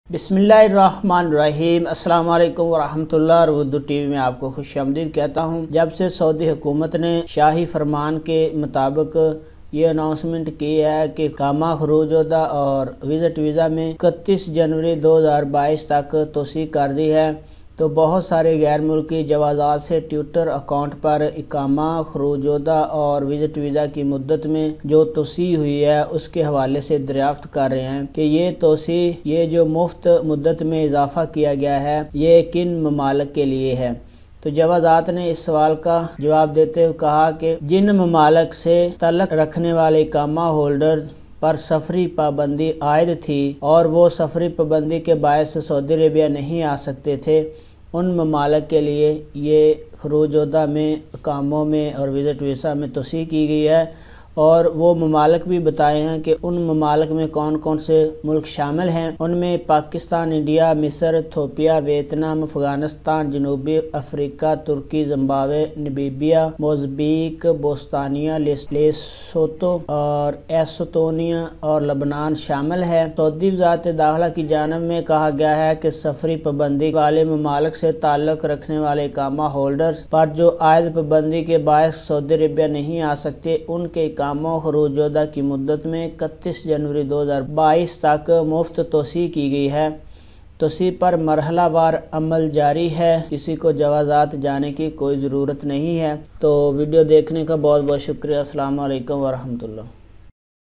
बिस्मिल्लाहिर्रहमानिर्रहीम। अस्सलाम वालेकुम वरहमतुल्लाह। और उर्दू टीवी में आपको खुश आमदीद कहता हूँ। जब से सऊदी हुकूमत ने शाही फरमान के मुताबिक ये अनाउंसमेंट की है कि इकामा खरूज-ओ-दा और विज़िट वीज़ा में 31 जनवरी 2022 तक तोसी कर दी है, तो बहुत सारे गैर मुल्की जवाज़ात से ट्विटर अकाउंट पर इकामा खरूज-ओ-दा और विज़िट वीज़ा की मुद्दत में जो तोसी हुई है उसके हवाले से दरियाफ्त कर रहे हैं कि ये तोसी, ये जो मुफ्त मुद्दत में इजाफ़ा किया गया है, ये किन ममालिक के लिए है। तो जवाज़ात ने इस सवाल का जवाब देते हुए कहा कि जिन ममालिक से तल्लक रखने वाले इकामा होल्डर पर सफरी पाबंदी आयद थी और वो सफरी पाबंदी के बायस सऊदी अरेबिया नहीं आ सकते थे, उन ममालिक के लिए ये खरूज-ओ-दा में इकामों में और विज़िट वीज़ा में तोसी की गई है। और वो ममालिक भी बताए हैं कि उन ममालिक में कौन कौन से मुल्क शामिल हैं। उनमें पाकिस्तान, इंडिया, मिस्र, इथियोपिया, वियतनाम, अफगानिस्तान, जनूबी अफ्रीका, तुर्की, जिम्बाब्वे, नामीबिया, मोज़म्बिक, बोस्तानिया, लेसोतो और एस्टोनिया और लबनान शामिल है। सऊदी वज़ारत दाखिला की जानिब में कहा गया है कि सफरी पाबंदी वाले ममालिक से ताल्लुक़ रखने वाले इकामा होल्डर्स पर जो आयद पाबंदी के बायस सऊदी अरेबिया नहीं आ सकते, उनके इकामा खरूज-ओ-दा की मुद्दत में 31 जनवरी 2022 तक मुफ्त तोसी की गई है। तोसी पर मरहलावार अमल जारी है, किसी को जवाज़ात जाने की कोई ज़रूरत नहीं है। तो वीडियो देखने का बहुत बहुत शुक्रिया। अस्सलाम वालेकुम वरहमतुल्लाह।